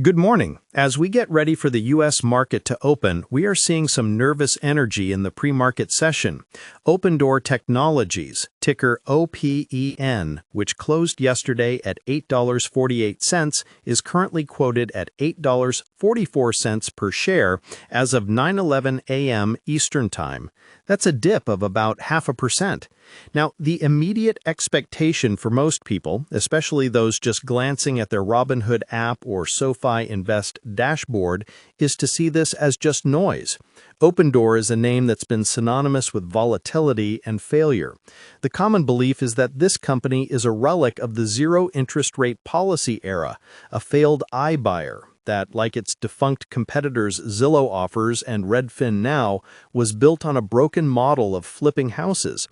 Good morning. As we get ready for the U.S. market to open, we are seeing some nervous energy in the pre-market session. Opendoor Technologies, ticker OPEN, which closed yesterday at $8.48, is currently quoted at $8.44 per share as of 9:11 a.m. Eastern Time. That's a dip of about 0.5%. Now, the immediate expectation for most people, especially those just glancing at their Robinhood app or SoFi Invest dashboard, is to see this as just noise. Opendoor is a name that's been synonymous with volatility and failure. The common belief is that this company is a relic of the zero interest rate policy era, a failed iBuyer that, like its defunct competitors Zillow Offers and Redfin Now, was built on a broken model of flipping houses.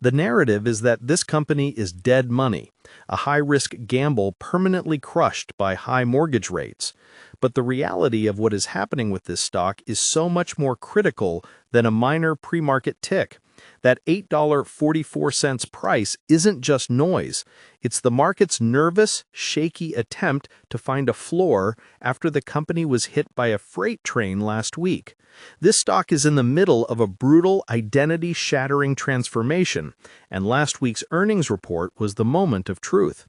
The narrative is that this company is dead money, a high-risk gamble permanently crushed by high mortgage rates. But the reality of what is happening with this stock is so much more critical than a minor pre-market tick. That $8.44 price isn't just noise. It's the market's nervous, shaky attempt to find a floor after the company was hit by a freight train last week. This stock is in the middle of a brutal, identity-shattering transformation, and last week's earnings report was the moment of truth.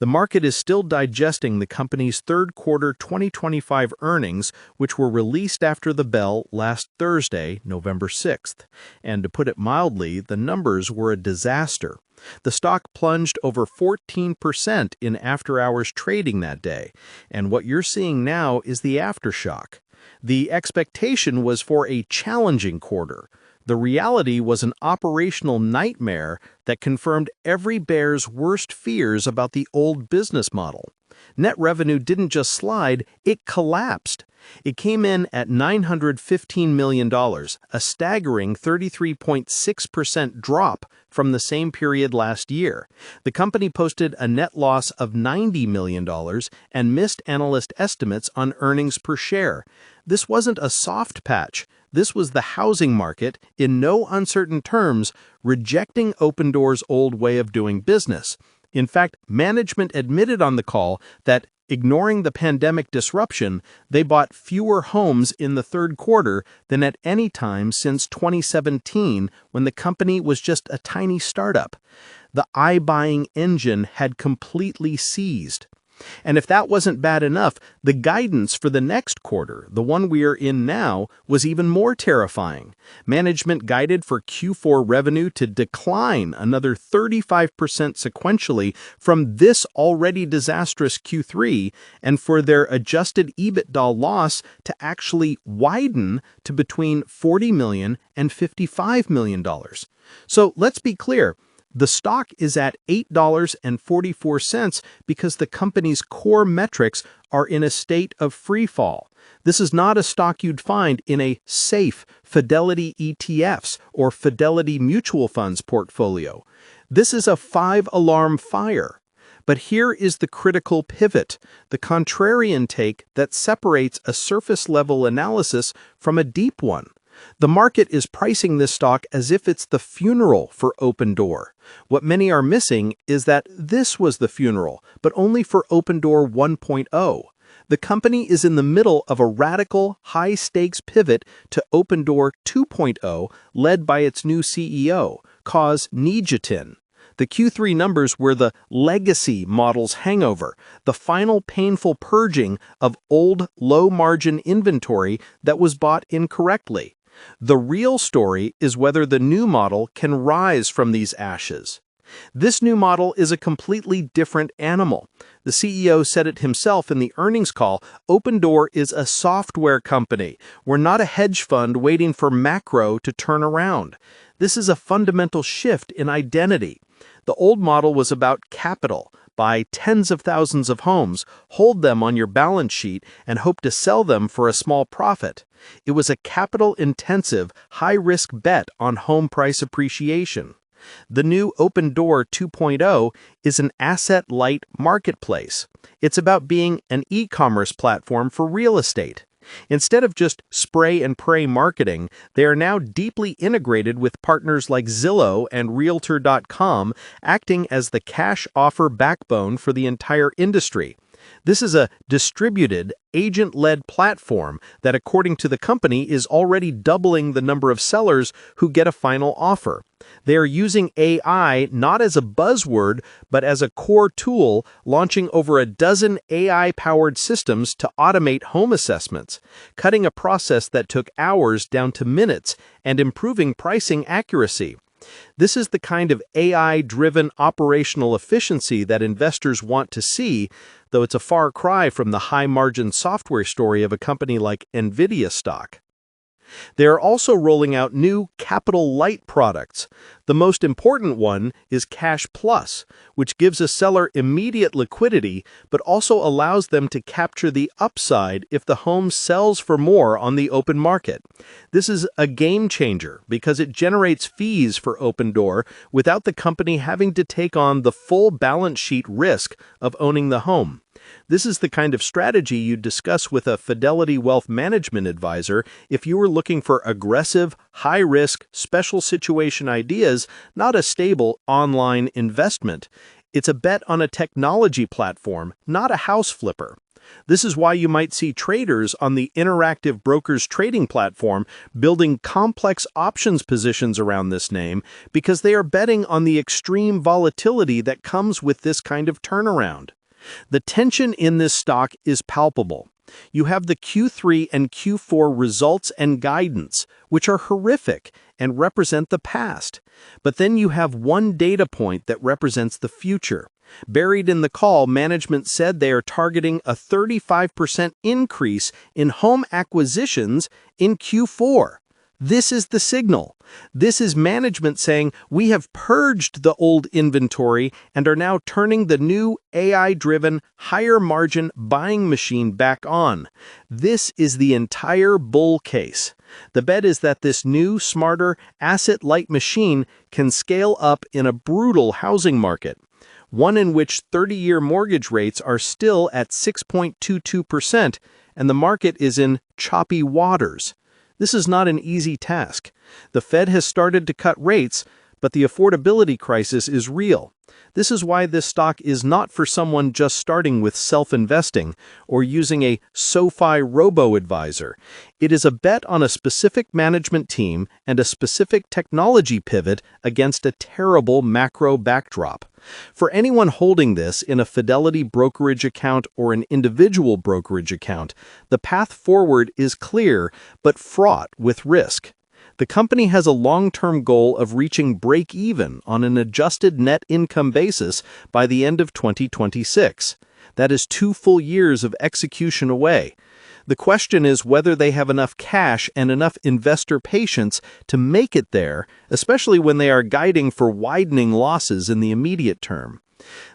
The market is still digesting the company's third quarter 2025 earnings, which were released after the bell last Thursday, November 6th. And to put it mildly, the numbers were a disaster. The stock plunged over 14% in after-hours trading that day, and what you're seeing now is the aftershock. The expectation was for a challenging quarter. The reality was an operational nightmare that confirmed every bear's worst fears about the old business model. Net revenue didn't just slide, it collapsed. It came in at $915 million, a staggering 33.6% drop from the same period last year. The company posted a net loss of $90 million and missed analyst estimates on earnings per share. This wasn't a soft patch. This was the housing market, in no uncertain terms, rejecting Opendoor's old way of doing business. In fact, management admitted on the call that, ignoring the pandemic disruption, they bought fewer homes in the third quarter than at any time since 2017, when the company was just a tiny startup. The iBuying engine had completely seized. And if that wasn't bad enough, the guidance for the next quarter, the one we are in now, was even more terrifying. Management guided for Q4 revenue to decline another 35% sequentially from this already disastrous Q3, and for their adjusted EBITDA loss to actually widen to between $40 million and $55 million. So let's be clear. The stock is at $8.44 because the company's core metrics are in a state of free fall. This is not a stock you'd find in a safe Fidelity ETFs or Fidelity mutual funds portfolio. This is a five-alarm fire. But here is the critical pivot, the contrarian take that separates a surface-level analysis from a deep one. The market is pricing this stock as if it's the funeral for Opendoor. What many are missing is that this was the funeral, but only for Opendoor 1.0. The company is in the middle of a radical, high-stakes pivot to Opendoor 2.0, led by its new CEO, Kaz Nijatin. The Q3 numbers were the legacy model's hangover, the final painful purging of old, low-margin inventory that was bought incorrectly. The real story is whether the new model can rise from these ashes. This new model is a completely different animal. The CEO said it himself in the earnings call. Opendoor is a software company. We're not a hedge fund waiting for macro to turn around. This is a fundamental shift in identity. The old model was about capital. Buy tens of thousands of homes, hold them on your balance sheet, and hope to sell them for a small profit. It was a capital-intensive, high-risk bet on home price appreciation. The new Opendoor 2.0 is an asset-light marketplace. It's about being an e-commerce platform for real estate. Instead of just spray-and-pray marketing, they are now deeply integrated with partners like Zillow and Realtor.com, acting as the cash offer backbone for the entire industry. This is a distributed, agent-led platform that, according to the company, is already doubling the number of sellers who get a final offer. They are using AI not as a buzzword, but as a core tool, launching over a dozen AI-powered systems to automate home assessments, cutting a process that took hours down to minutes and improving pricing accuracy. This is the kind of AI-driven operational efficiency that investors want to see, though it's a far cry from the high-margin software story of a company like NVIDIA stock. They are also rolling out new capital-light products. The most important one is Cash Plus, which gives a seller immediate liquidity but also allows them to capture the upside if the home sells for more on the open market. This is a game changer because it generates fees for Opendoor without the company having to take on the full balance sheet risk of owning the home. This is the kind of strategy you'd discuss with a Fidelity Wealth Management advisor if you were looking for aggressive, high-risk, special situation ideas, not a stable online investment. It's a bet on a technology platform, not a house flipper. This is why you might see traders on the Interactive Brokers trading platform building complex options positions around this name because they are betting on the extreme volatility that comes with this kind of turnaround. The tension in this stock is palpable. You have the Q3 and Q4 results and guidance, which are horrific and represent the past. But then you have one data point that represents the future. Buried in the call, management said they are targeting a 35% increase in home acquisitions in Q4. This is the signal. This is management saying we have purged the old inventory and are now turning the new AI-driven, higher-margin buying machine back on. This is the entire bull case. The bet is that this new, smarter, asset-light machine can scale up in a brutal housing market, one in which 30-year mortgage rates are still at 6.22%, and the market is in choppy waters. This is not an easy task. The Fed has started to cut rates, but the affordability crisis is real. This is why this stock is not for someone just starting with self-investing or using a SoFi robo-advisor. It is a bet on a specific management team and a specific technology pivot against a terrible macro backdrop. For anyone holding this in a Fidelity brokerage account or an individual brokerage account, the path forward is clear but fraught with risk. The company has a long-term goal of reaching break-even on an adjusted net income basis by the end of 2026. That is 2 full years of execution away. The question is whether they have enough cash and enough investor patience to make it there, especially when they are guiding for widening losses in the immediate term.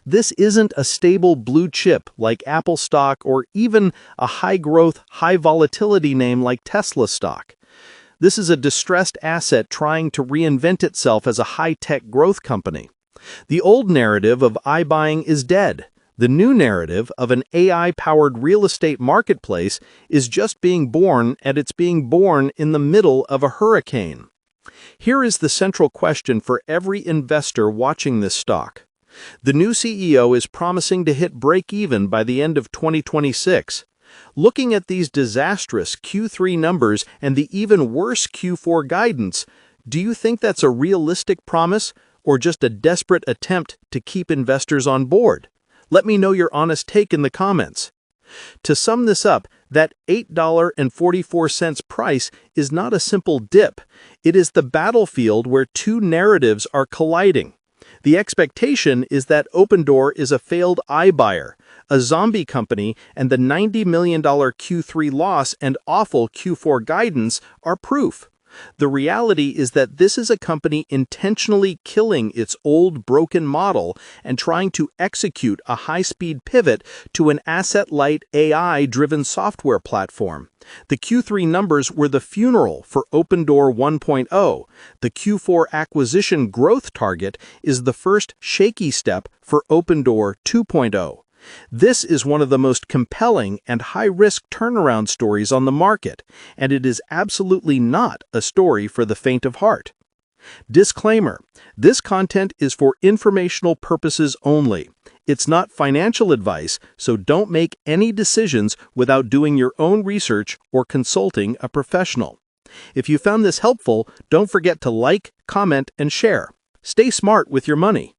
This isn't a stable blue chip like Apple stock or even a high-growth, high-volatility name like Tesla stock. This is a distressed asset trying to reinvent itself as a high-tech growth company. The old narrative of iBuying is dead. The new narrative of an AI-powered real estate marketplace is just being born, and it's being born in the middle of a hurricane. Here is the central question for every investor watching this stock. The new CEO is promising to hit break-even by the end of 2026. Looking at these disastrous Q3 numbers and the even worse Q4 guidance, do you think that's a realistic promise or just a desperate attempt to keep investors on board? Let me know your honest take in the comments. To sum this up, that $8.44 price is not a simple dip. It is the battlefield where two narratives are colliding. The expectation is that Opendoor is a failed iBuyer, a zombie company, and the $90 million Q3 loss and awful Q4 guidance are proof. The reality is that this is a company intentionally killing its old broken model and trying to execute a high-speed pivot to an asset-light AI-driven software platform. The Q3 numbers were the funeral for Opendoor 1.0. The Q4 acquisition growth target is the first shaky step for Opendoor 2.0. This is one of the most compelling and high-risk turnaround stories on the market, and it is absolutely not a story for the faint of heart. Disclaimer: this content is for informational purposes only. It's not financial advice, so don't make any decisions without doing your own research or consulting a professional. If you found this helpful, don't forget to like, comment, and share. Stay smart with your money.